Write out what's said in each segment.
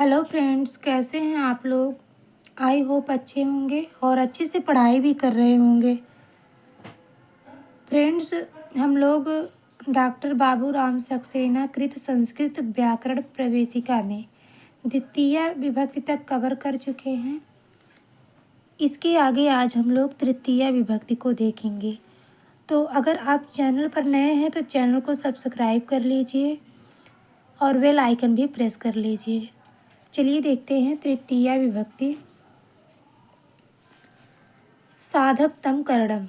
Hello friends, कैसे हैं आप लोग। आई होप अच्छे होंगे और अच्छे से पढ़ाई भी कर रहे होंगे। फ्रेंड्स, हम लोग डॉक्टर बाबूराम सक्सेना कृत संस्कृत व्याकरण प्रवेशिका में द्वितीय विभक्ति तक कवर कर चुके हैं। इसके आगे आज हम लोग तृतीय विभक्ति को देखेंगे। तो अगर आप चैनल पर नए हैं तो चैनल को सब्सक्राइब कर लीजिए और बेल आइकन भी प्रेस कर लीजिए। चलिए देखते हैं तृतीया विभक्ति। साधकतम करणम।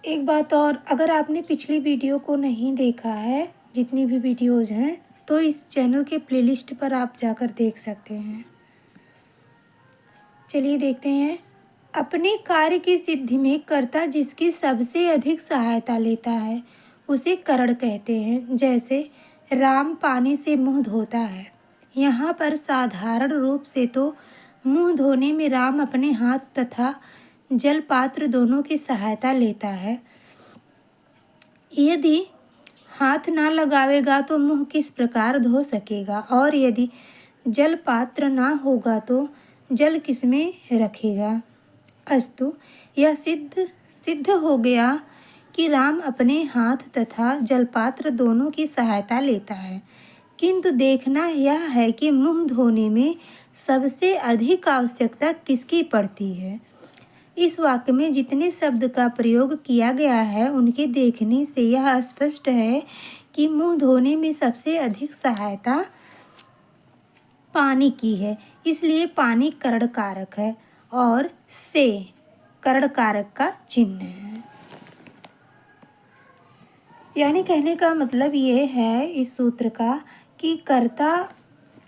एक बात और, अगर आपने पिछली वीडियो को नहीं देखा है, जितनी भी वीडियोज़ हैं, तो इस चैनल के प्लेलिस्ट पर आप जाकर देख सकते हैं। चलिए देखते हैं। अपने कार्य की सिद्धि में कर्ता जिसकी सबसे अधिक सहायता लेता है उसे करण कहते हैं। जैसे राम पानी से मुंह धोता है। यहाँ पर साधारण रूप से तो मुंह धोने में राम अपने हाथ तथा जल पात्र दोनों की सहायता लेता है। यदि हाथ ना लगावेगा तो मुंह किस प्रकार धो सकेगा, और यदि जल पात्र ना होगा तो जल किसमें रखेगा। अस्तु, यह सिद्ध हो गया कि राम अपने हाथ तथा जलपात्र दोनों की सहायता लेता है, किंतु देखना यह है कि मुंह धोने में सबसे अधिक आवश्यकता किसकी पड़ती है। इस वाक्य में जितने शब्द का प्रयोग किया गया है उनके देखने से यह स्पष्ट है कि मुंह धोने में सबसे अधिक सहायता पानी की है, इसलिए पानी करण कारक है और से करण कारक का चिन्ह है। यानी कहने का मतलब ये है इस सूत्र का कि कर्ता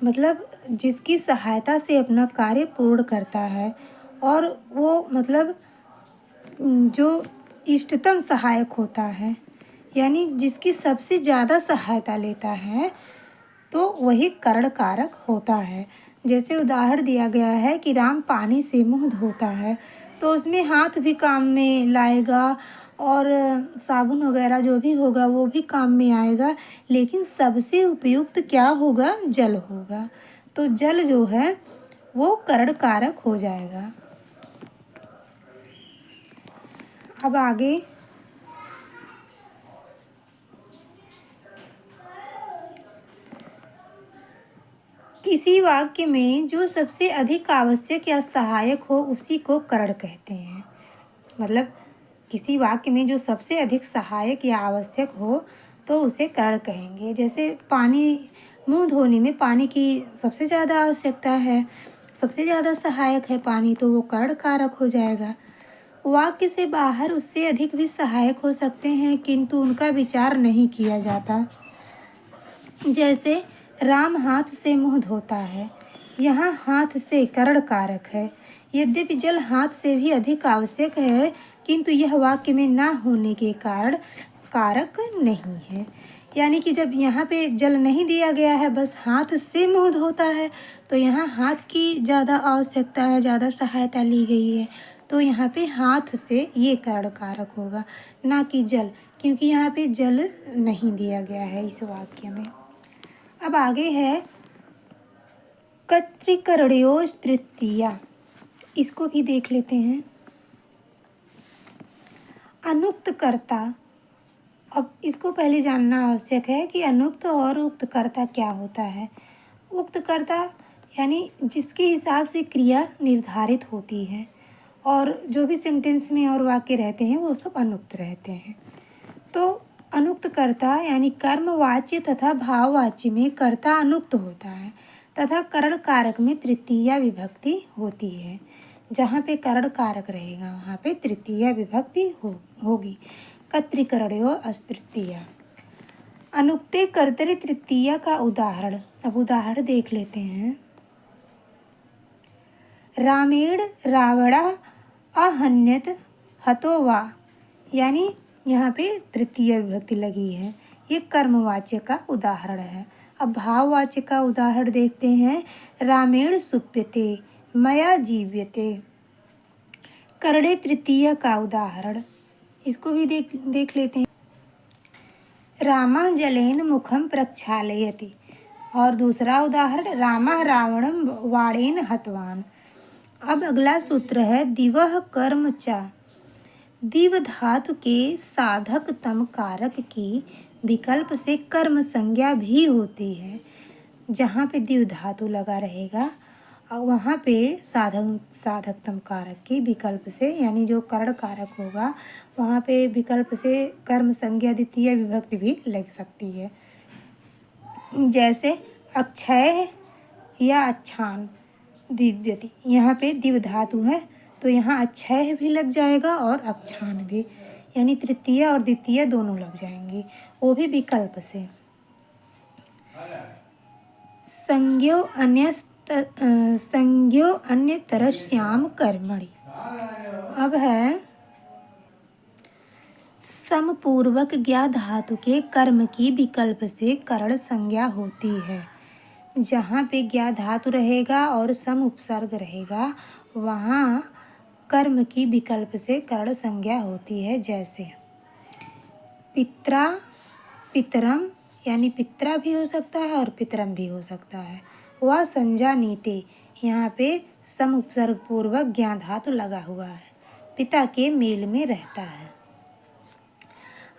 मतलब जिसकी सहायता से अपना कार्य पूर्ण करता है, और वो मतलब जो इष्टतम सहायक होता है, यानी जिसकी सबसे ज़्यादा सहायता लेता है, तो वही करण कारक होता है। जैसे उदाहरण दिया गया है कि राम पानी से मुंह धोता है, तो उसमें हाथ भी काम में लाएगा और साबुन वगैरह जो भी होगा वो भी काम में आएगा, लेकिन सबसे उपयुक्त क्या होगा, जल होगा। तो जल जो है वो करण कारक हो जाएगा। अब आगे किसी वाक्य में जो सबसे अधिक आवश्यक या सहायक हो उसी को करण कहते हैं। मतलब किसी वाक्य में जो सबसे अधिक सहायक या आवश्यक हो तो उसे करण कहेंगे। जैसे पानी, मुंह धोने में पानी की सबसे ज़्यादा आवश्यकता है, सबसे ज़्यादा सहायक है पानी, तो वो करण कारक हो जाएगा। वाक्य से बाहर उससे अधिक भी सहायक हो सकते हैं, किंतु उनका विचार नहीं किया जाता। जैसे राम हाथ से मुंह धोता है, यहाँ हाथ से करण कारक है। यद्यपि जल हाथ से भी अधिक आवश्यक है, किंतु यह वाक्य में ना होने के कारण कारक नहीं है। यानी कि जब यहाँ पे जल नहीं दिया गया है, बस हाथ से मुंह धोता है, तो यहाँ हाथ की ज़्यादा आवश्यकता है, ज़्यादा सहायता ली गई है, तो यहाँ पे हाथ से ये करण कारक होगा, ना कि जल, क्योंकि यहाँ पे जल नहीं दिया गया है इस वाक्य में। अब आगे है कर्तृकरणयोः तृतीया। इसको भी देख लेते हैं। अनुक्त कर्ता। अब इसको पहले जानना आवश्यक है कि अनुक्त और उक्त कर्ता क्या होता है। उक्त कर्ता यानी जिसके हिसाब से क्रिया निर्धारित होती है, और जो भी सेंटेंस में और वाक्य रहते हैं वो सब अनुक्त रहते हैं। तो अनुक्त कर्ता यानी कर्मवाच्य तथा भाववाच्य में कर्ता अनुक्त होता है तथा करण कारक में तृतीया विभक्ति होती है। जहाँ पे करण कारक रहेगा वहाँ पे तृतीया विभक्ति होगी। कर्तृकरणयोः तृतीया। अनुक्ते कर्तरि तृतीया का उदाहरण। अब उदाहरण देख लेते हैं। रामेण रावणः अहन्यत हतो वा, यानी यहाँ पे तृतीय विभक्ति लगी है। ये कर्मवाच्य का उदाहरण है। अब भाववाच्य का उदाहरण देखते हैं। रामेण सुप्यते मया जीव्यते। करणे तृतीय का उदाहरण, इसको भी देख लेते हैं। रामः जलेन मुखं प्रक्षालयति। और दूसरा उदाहरण रामः रावणं वाणेन हतवान। अब अगला सूत्र है दिवः कर्म च। दिव धातु के साधक तम कारक की विकल्प से कर्म संज्ञा भी होती है। जहाँ पे दिव धातु लगा रहेगा और वहाँ पे साधकतम कारक की विकल्प से यानी जो करण कारक होगा वहाँ पे विकल्प से कर्म संज्ञा द्वितीय विभक्ति भी लग सकती है। जैसे अक्षय या अच्छान दिव्यति, यहाँ पे दिव धातु है तो यहाँ अक्षय भी लग जाएगा और अक्षान भी, यानी तृतीय और द्वितीय दोनों लग जाएंगी, वो भी विकल्प से। संज्ञो अन्य तरस्याम कर्मणि। अब है समपूर्वक ज्ञा धातु के कर्म की विकल्प से करण संज्ञा होती है। जहाँ पे ज्ञा धातु रहेगा और सम उपसर्ग रहेगा वहाँ कर्म की विकल्प से करण संज्ञा होती है। जैसे पित्रा पितरम, यानी पित्रा भी हो सकता है और पितरम भी हो सकता है। वह संजानीते, यहाँ पे सम उपसर्ग पूर्वक ज्ञा धातु लगा हुआ है, पिता के मेल में रहता है।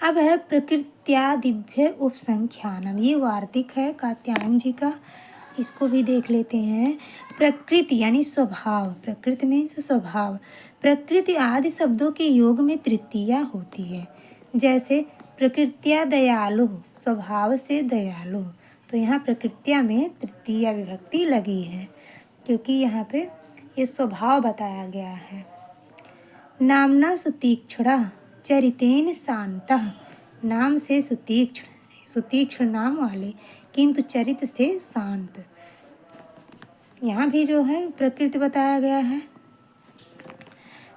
अब है प्रकृत्यादिभ्य उपसंख्यानम, ये वार्तिक है कात्यायन जी का, इसको भी देख लेते हैं। प्रकृति यानी स्वभाव, प्रकृति मीन्स स्वभाव। प्रकृति आदि शब्दों के योग में तृतीया होती है। जैसे प्रकृत्या दयालु, स्वभाव से दयालु, तो यहाँ प्रकृत्या में तृतीया विभक्ति लगी है क्योंकि यहाँ पे ये स्वभाव बताया गया है। नामना सुतीक्ष्ण चरितेन शांतः, नाम से सुतीक्ष्ण नाम वाले किंतु चरित से शांत, यहाँ भी जो है प्रकृति बताया गया है।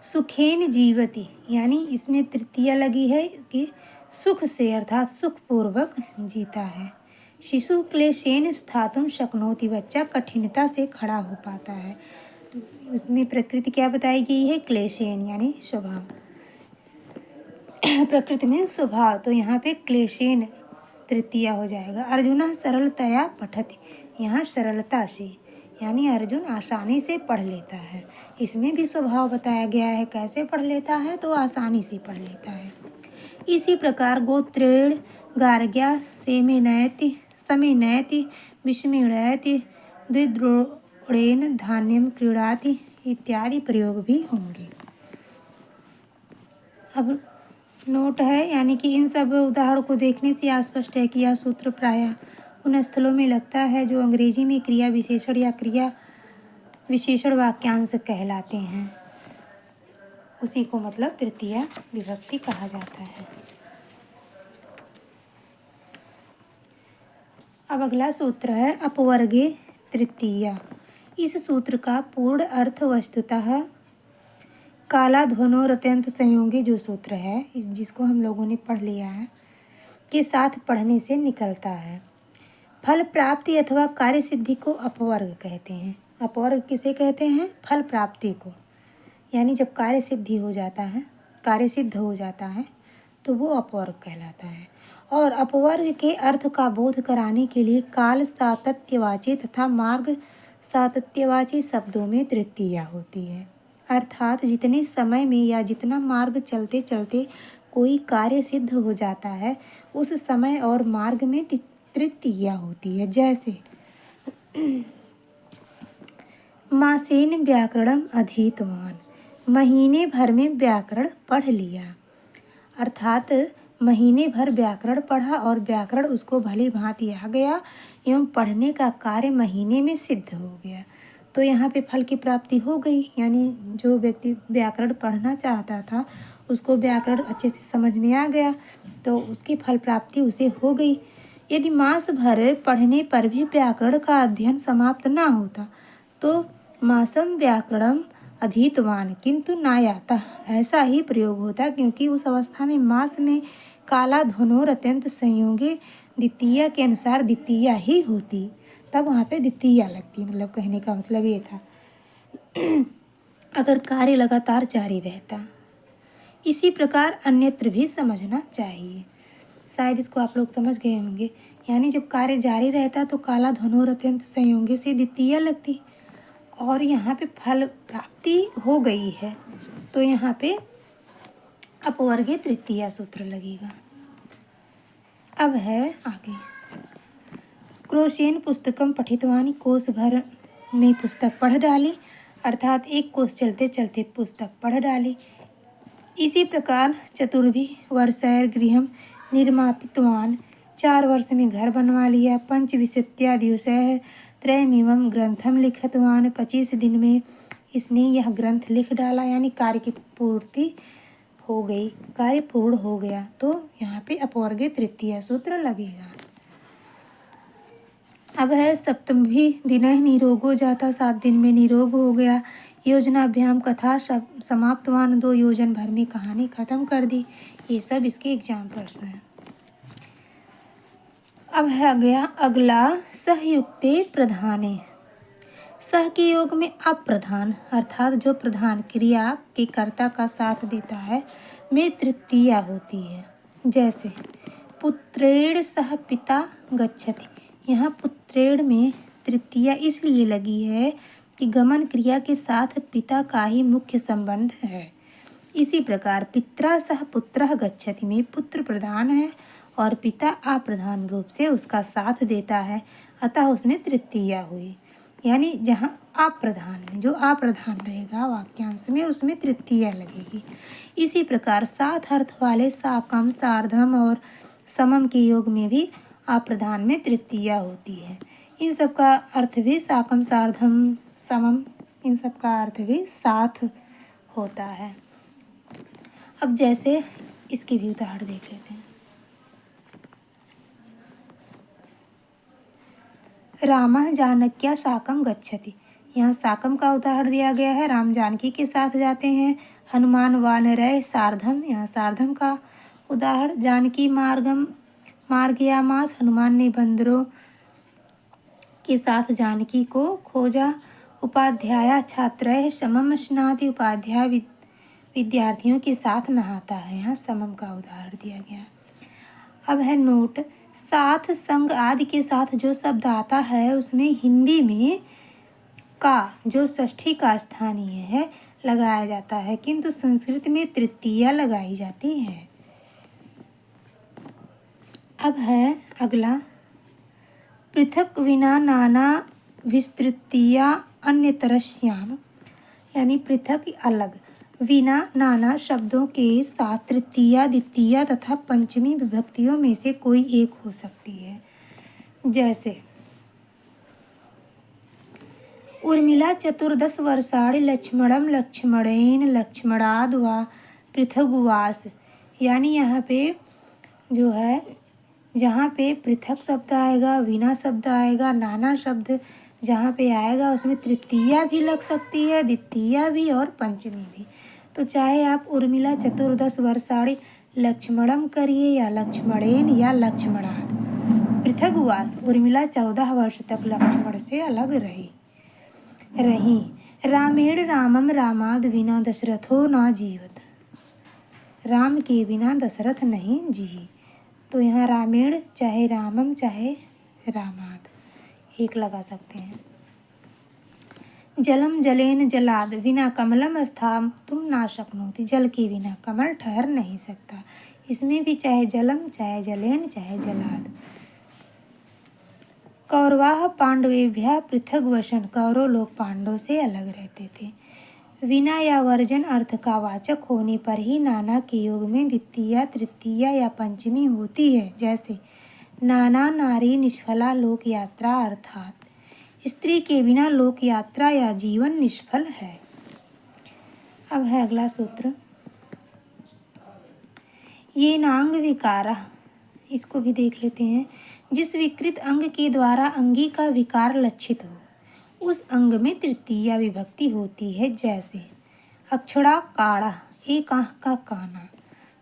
सुखेन जीवति, यानी इसमें तृतीया लगी है कि सुख से अर्थात सुखपूर्वक जीता है। शिशु क्लेशेन स्थातुम शक्नोति, बच्चा कठिनता से खड़ा हो पाता है। उसमें प्रकृति क्या बताई गई है? क्लेशेन यानी स्वभाव, प्रकृति में स्वभाव, तो यहाँ पे क्लेशेन तृतीया हो जाएगा। अर्जुन सरलतया पठति, यहाँ सरलता से यानी अर्जुन आसानी से पढ़ लेता है। इसमें भी स्वभाव बताया गया है, कैसे पढ़ लेता है? तो आसानी से पढ़ लेता है। इसी प्रकार गोत्रेण गार्ग्या सेमेनयति समेनयति विस्मीणयति द्विद्रोणेन धान्यम क्रीड़ाति इत्यादि प्रयोग भी होंगे। अब नोट है, यानी कि इन सब उदाहरणों को देखने से स्पष्ट है कि यह सूत्र प्रायः उन स्थलों में लगता है जो अंग्रेजी में क्रिया विशेषण या क्रिया विशेषण वाक्यांश कहलाते हैं, उसी को मतलब तृतीया विभक्ति कहा जाता है। अब अगला सूत्र है अपवर्गे तृतीया। इस सूत्र का पूर्ण अर्थ वस्तुतः कालाध्वनोर अत्यंत संयोगी जो सूत्र है, जिसको हम लोगों ने पढ़ लिया है, के साथ पढ़ने से निकलता है। फल प्राप्ति अथवा कार्य सिद्धि को अपवर्ग कहते हैं। अपवर्ग किसे कहते हैं? फल प्राप्ति को, यानी जब कार्य सिद्धि हो जाता है, कार्य सिद्ध हो जाता है तो वो अपवर्ग कहलाता है। और अपवर्ग के अर्थ का बोध कराने के लिए काल सातत्यवाची तथा मार्ग सातत्यवाची शब्दों में तृतीया होती है। अर्थात जितने समय में या जितना मार्ग चलते चलते कोई कार्य सिद्ध हो जाता है उस समय और मार्ग में तृतीया होती है। जैसे मासेन व्याकरणम अधीतवान, महीने भर में व्याकरण पढ़ लिया, अर्थात महीने भर व्याकरण पढ़ा और व्याकरण उसको भली भांति आ गया एवं पढ़ने का कार्य महीने में सिद्ध हो गया, तो यहाँ पे फल की प्राप्ति हो गई। यानी जो व्यक्ति व्याकरण पढ़ना चाहता था उसको व्याकरण अच्छे से समझ में आ गया तो उसकी फल प्राप्ति उसे हो गई। यदि मास भर पढ़ने पर भी व्याकरण का अध्ययन समाप्त ना होता तो मासम व्याकरणम अधीतवान किंतु नायाता, ऐसा ही प्रयोग होता, क्योंकि उस अवस्था में मास में काला ध्वनोर अत्यंत संयोगी द्वितीया के अनुसार द्वितीया ही होती, तब वहाँ पे द्वितीया लगती। मतलब कहने का मतलब ये था अगर कार्य लगातार जारी रहता। इसी प्रकार अन्यत्र भी समझना चाहिए। शायद इसको आप लोग समझ गए होंगे। यानी जब कार्य जारी रहता तो काला धनोर अत्यंत संयोगी से द्वितीया लगती, और यहाँ पे फल प्राप्ति हो गई है तो यहाँ पे अपवर्गे तृतीया सूत्र लगेगा। अब है आगे, क्रोशेन पुस्तकम पठितवानी, कोष भर में पुस्तक पढ़ डाली, अर्थात एक कोष चलते चलते पुस्तक पढ़ डाली। इसी प्रकार चतुर्भि वर्षैर गृहम निर्मापितवान, 4 वर्ष में घर बनवा लिया। पंचविंशत्या दिवसैः त्रयमिमं ग्रंथम लिखितवान, 25 दिन में इसने यह ग्रंथ लिख डाला, यानी कार्य की पूर्ति हो गई, कार्य पूर्ण हो गया। तो यहाँ पे अपवर्गे तृतीया सूत्र लगेगा। अब है सप्तमी दिनः निरोगो जाता, 7 दिन में निरोग हो गया। योजनाभ्याम कथा समाप्तवान, 2 योजन भर में कहानी खत्म कर दी। ये सब इसके एग्जाम्पल्स हैं। अब है गया अगला सहयुक्ते प्रधाने। सह के योग में अप्रधान अर्थात जो प्रधान क्रिया के कर्ता का साथ देता है में तृतीया होती है। जैसे पुत्रेण सह पिता गच्छति, यहाँ पुत्रेण में तृतीया इसलिए लगी है कि गमन क्रिया के साथ पिता का ही मुख्य संबंध है। इसी प्रकार पित्रा सह पुत्रः गच्छति में पुत्र प्रधान है और पिता अप्रधान रूप से उसका साथ देता है, अतः उसमें तृतीया हुई। यानी जहाँ अप्रधान में जो अप्रधान रहेगा वाक्यांश में उसमें तृतीया लगेगी। इसी प्रकार साथ अर्थ वाले साकम सार्धम और समम के योग में भी अप्रधान में तृतीया होती है। इन सब का अर्थ भी साकम सार्धम समम, इन सब का अर्थ भी साथ होता है। अब जैसे इसकी भी उदाहरण देख लेते हैं। रामः जानक्या साकम गच्छति, यहाँ साकम का उदाहरण दिया गया है, राम जानकी के साथ जाते हैं। हनुमान वानरय सार्धम, यहाँ सार्धम का उदाहरण। जानकी मार्गयामास, हनुमान ने बंदरों के साथ जानकी को खोजा। उपाध्याय छात्रैः समम स्नाति, उपाध्याय विद्यार्थियों के साथ नहाता है, यहाँ समम का उदाहरण दिया गया। अब है नोट, साथ संग आदि के साथ जो शब्द आता है उसमें हिंदी में का जो षष्ठी का स्थानीय है लगाया जाता है, किंतु संस्कृत में तृतीया लगाई जाती है। अब है अगला, पृथक विना नाना विस्तृतीया अन्यतरस्याम, यानी पृथक अलग, विना नाना शब्दों के साथ तृतीया द्वितीया तथा पंचमी विभक्तियों में से कोई एक हो सकती है। जैसे उर्मिला चतुर्दश वर्षाणि लक्ष्मणम लक्ष्मणेन लक्ष्मणाद वा पृथगुवास, यानी यहाँ पे जो है जहाँ पे पृथक शब्द आएगा, विना शब्द आएगा, नाना शब्द जहाँ पे आएगा उसमें तृतीया भी लग सकती है, द्वितीया भी और पंचमी भी। तो चाहे आप उर्मिला चतुर्दश वर्षाणि लक्ष्मणम करिए या लक्ष्मणेन या लक्ष्मणाद। पृथगुवास, उर्मिला 14 वर्ष तक लक्ष्मण से अलग रही। रामेण रामम रामाद विना दशरथो न जीवत, राम के बिना दशरथ नहीं जी। तो यहाँ रामेण चाहे रामम चाहे रामाद एक लगा सकते हैं। जलम जलेन जलाद, विना कमलम स्थातुं न शक्नोति, जल के बिना कमल ठहर नहीं सकता। इसमें भी चाहे जलम चाहे जलेन चाहे जलाद। कौरवाः पांडवेभ्यः पृथक वशन, कौरव लोग पांडव से अलग रहते थे। विना या वर्जन अर्थ का वाचक होने पर ही नाना के योग में द्वितीया तृतीया या पंचमी होती है। जैसे नाना नारी निष्फला लोक यात्रा, अर्थात स्त्री के बिना लोक यात्रा या जीवन निष्फल है। अब है अगला सूत्र, ये नांग विकारा, इसको भी देख लेते हैं। जिस विकृत अंग के द्वारा अंगी का विकार लक्षित हो उस अंग में तृतीया विभक्ति होती है। जैसे अक्षरा काड़ा, एक आँख का काना।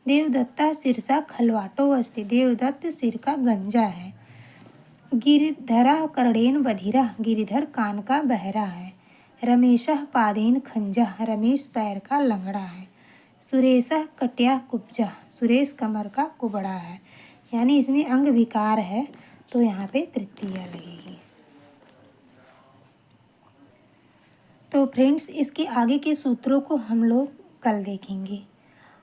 देवदत्ता सिरसा खलवाटो अस्ति, देवदत्त सिर का गंजा है। गिरिधरा कर्णेन बधिरा, गिरिधर कान का बहरा है। रमेशः पादेन खंजा, रमेश पैर का लंगड़ा है। सुरेशः कट्या कुब्जा, सुरेश कमर का कुबड़ा है। यानी इसमें अंग विकार है तो यहाँ पे तृतीया लगेगी। तो फ्रेंड्स, इसके आगे के सूत्रों को हम लोग कल देखेंगे।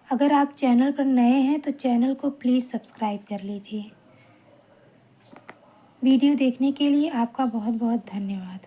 अगर आप चैनल पर नए हैं तो चैनल को प्लीज़ सब्सक्राइब कर लीजिए। वीडियो देखने के लिए आपका बहुत बहुत धन्यवाद।